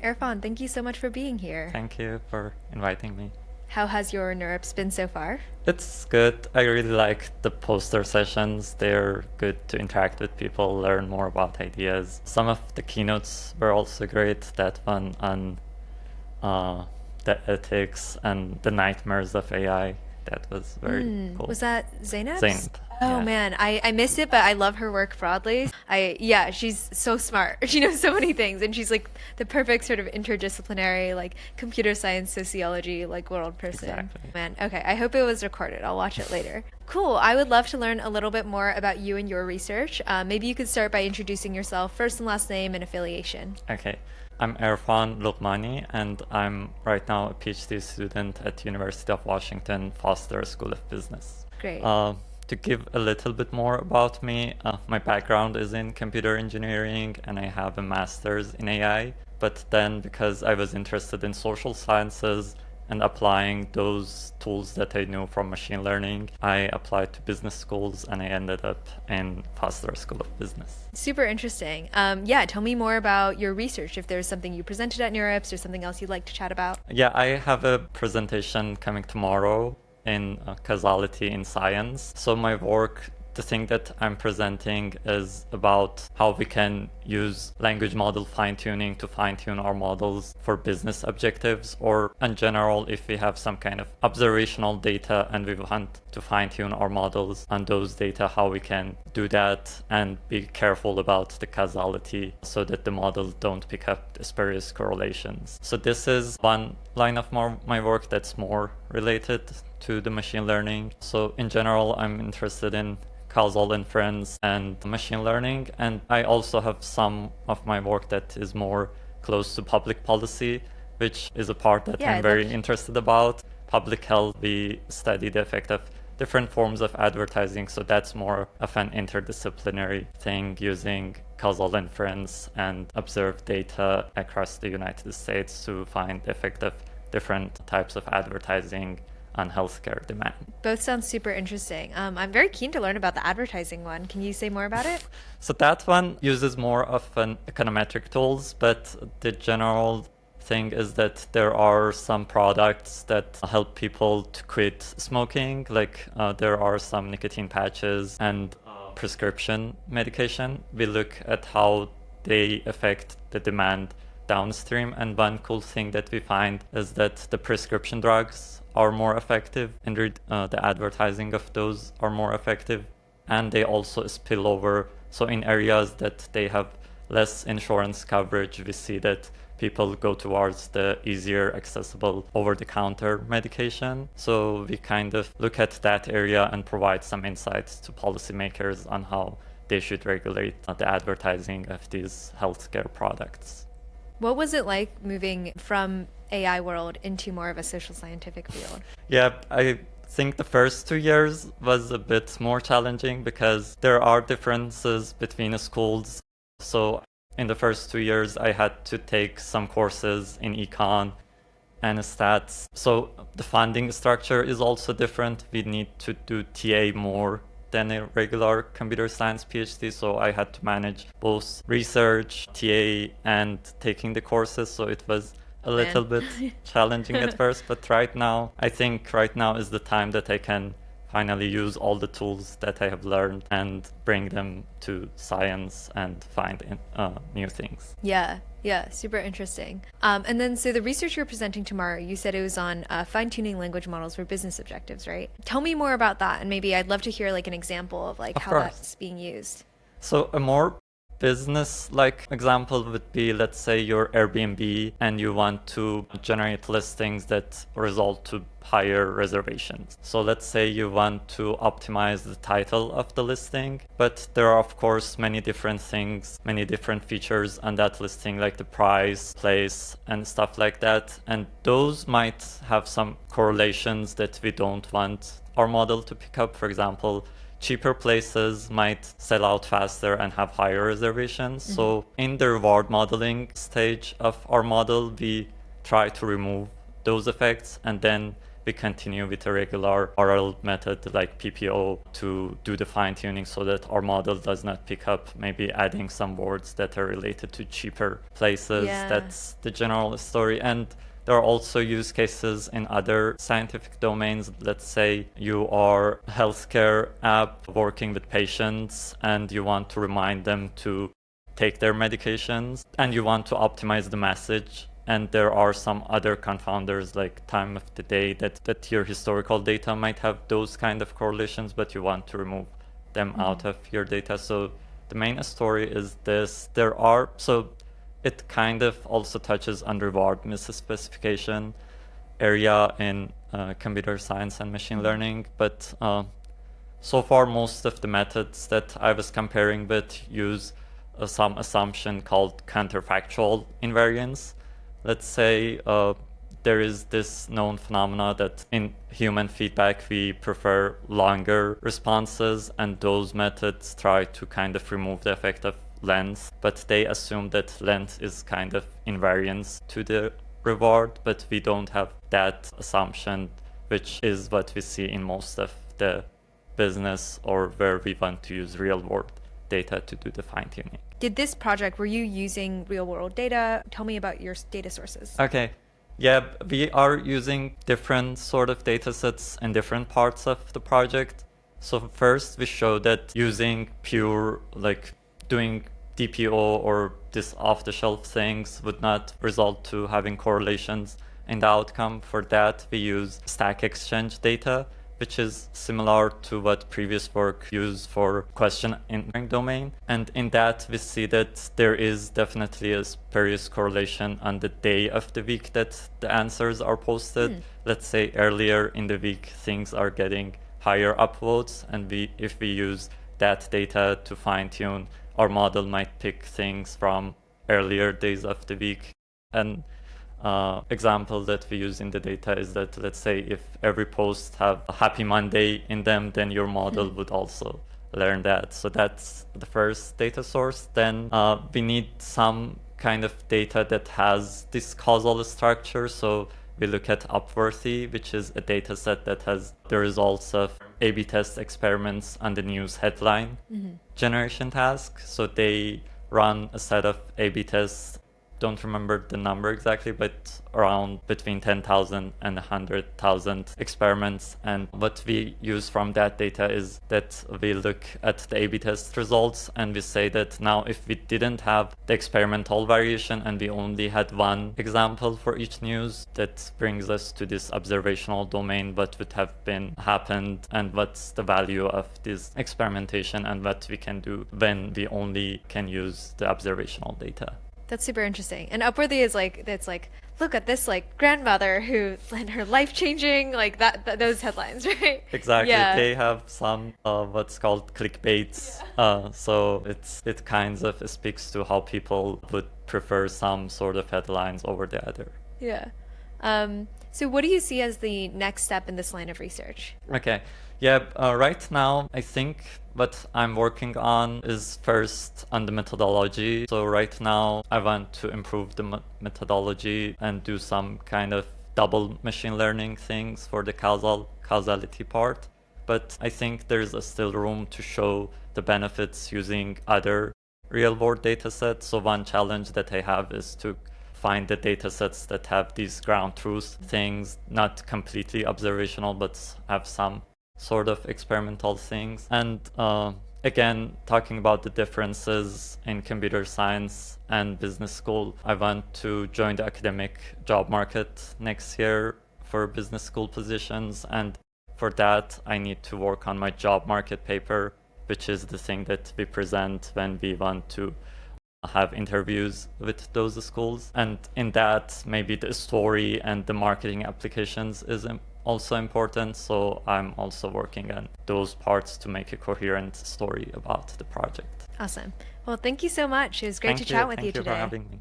Erfan, thank you so much for being here. Thank you for inviting me. How has your NeurIPS been so far? It's good. I really like the poster sessions. They're good to interact with people, learn more about ideas. Some of the keynotes were also great. That one on the ethics and the nightmares of AI. That was very cool. Was that Zainab's? Zainab, Oh yeah. man, I missed it, but I love her work broadly. Yeah, she's so smart. She knows so many things, and she's like the perfect sort of interdisciplinary, like computer science, sociology, like world person. Exactly. Man, okay, I hope it was recorded. I'll watch it later. Cool. I would love to learn a little bit more about you and your research. Maybe you could start by introducing yourself, first and last name, and affiliation. Okay. I'm Erfan Loghmani, and I'm right now a PhD student at University of Washington Foster School of Business. Great. To give a little bit more about me, my background is in computer engineering and I have a master's in AI. But then because I was interested in social sciences and applying those tools that I knew from machine learning, I applied to business schools and I ended up in Foster School of Business. Super interesting. Yeah, tell me more about your research. If there's something you presented at NeurIPS or something else you'd like to chat about. Yeah, I have a presentation coming tomorrow in causality in science. So my work, the thing that I'm presenting is about how we can use language model fine-tuning to fine-tune our models for business objectives, or in general, if we have some kind of observational data and we want to fine-tune our models on those data, how we can do that and be careful about the causality so that the models don't pick up the spurious correlations. So this is one line of my work that's more related to the machine learning. So in general, I'm interested in causal inference and machine learning, and I also have some of my work that is more close to public policy, which is a part that I'm very interested about. Public health, we study the effect of different forms of advertising, so that's more of an interdisciplinary thing using causal inference and observed data across the United States to find the effect of different types of advertising on healthcare demand. Both sound super interesting. I'm very keen to learn about the advertising one. Can you say more about it? So that one uses more of an econometric tools, but the general thing is that there are some products that help people to quit smoking. Like there are some nicotine patches and prescription medication. We look at how they affect the demand downstream, and one cool thing that we find is that the prescription drugs are more effective and the advertising of those are more effective, and they also spill over. So in areas that they have less insurance coverage, we see that people go towards the easier accessible over-the-counter medication. So we kind of look at that area and provide some insights to policymakers on how they should regulate the advertising of these healthcare products. What was it like moving from AI world into more of a social scientific field? Yeah, I think the first 2 years was a bit more challenging because there are differences between the schools. So in the first 2 years, I had to take some courses in econ and stats. So the funding structure is also different. We need to do TA more than a regular computer science PhD, so I had to manage both research, TA, and taking the courses, so it was a little bit challenging at first, but I think right now is the time that I can finally use all the tools that I have learned and bring them to science and find new things. Yeah, super interesting. And then, so the research you're presenting tomorrow, you said it was on fine-tuning language models for business objectives, right? Tell me more about that, and maybe I'd love to hear like an example of like how that's being used. So a more business-like example would be, let's say you're Airbnb and you want to generate listings that result to higher reservations. So let's say you want to optimize the title of the listing, but there are of course many different things, many different features on that listing, like the price, place, and stuff like that. And those might have some correlations that we don't want our model to pick up. For example, cheaper places might sell out faster and have higher reservations. Mm-hmm. So in the reward modeling stage of our model, we try to remove those effects, and then we continue with a regular RL method like PPO to do the fine-tuning so that our model does not pick up maybe adding some words that are related to cheaper places. Yeah. That's the general story. And there are also use cases in other scientific domains. Let's say you are a healthcare app working with patients and you want to remind them to take their medications and you want to optimize the message. And there are some other confounders like time of the day that your historical data might have those kind of correlations, but you want to remove them out of your data. So the main story is this. It kind of also touches on reward misspecification area in computer science and machine learning. But so far, most of the methods that I was comparing with use some assumption called counterfactual invariance. Let's say there is this known phenomena that in human feedback, we prefer longer responses, and those methods try to kind of remove the effect of length, but they assume that length is kind of invariance to the reward, but we don't have that assumption, which is what we see in most of the business or where we want to use real world data to do the fine-tuning. Did this project, were you using real world data? Tell me about your data sources. Okay. Yeah, we are using different sort of data sets in different parts of the project. So first we show that using pure, like doing DPO or this off-the-shelf things would not result to having correlations in the outcome. For that, we use Stack Exchange data, which is similar to what previous work used for question engineering domain. And in that, we see that there is definitely a spurious correlation on the day of the week that the answers are posted. Let's say earlier in the week, things are getting higher upvotes, and if we use that data to fine-tune, our model might pick things from earlier days of the week. And example that we use in the data is that, let's say, if every post have a happy Monday in them, then your model would also learn that. So that's the first data source. Then we need some kind of data that has this causal structure. So we look at Upworthy, which is a data set that has the results of A/B test experiments on the news headline generation task. So they run a set of A/B tests. Don't remember the number exactly, but around between 10,000 and 100,000 experiments. And what we use from that data is that we look at the A/B test results and we say that now if we didn't have the experimental variation and we only had one example for each news, that brings us to this observational domain, what would have been happened and what's the value of this experimentation and what we can do when we only can use the observational data. That's super interesting. And Upworthy is like, it's like, look at this like grandmother who and her life changing, like those headlines, right? Exactly. Yeah. They have some what's called clickbaits. So it kind of speaks to how people would prefer some sort of headlines over the other. Yeah. So what do you see as the next step in this line of research? Okay. Yeah, right now, I think what I'm working on is first on the methodology. So right now, I want to improve the methodology and do some kind of double machine learning things for the causality part. But I think there's still room to show the benefits using other real-world data sets. So one challenge that I have is to find the data sets that have these ground truth things, not completely observational, but have some sort of experimental things. And again, talking about the differences in computer science and business school, I want to join the academic job market next year for business school positions. And for that, I need to work on my job market paper, which is the thing that we present when we want to have interviews with those schools. And in that, maybe the story and the marketing applications is also important. So I'm also working on those parts to make a coherent story about the project. Awesome. Well, thank you so much. It was great to chat with you today. Thank you for having me.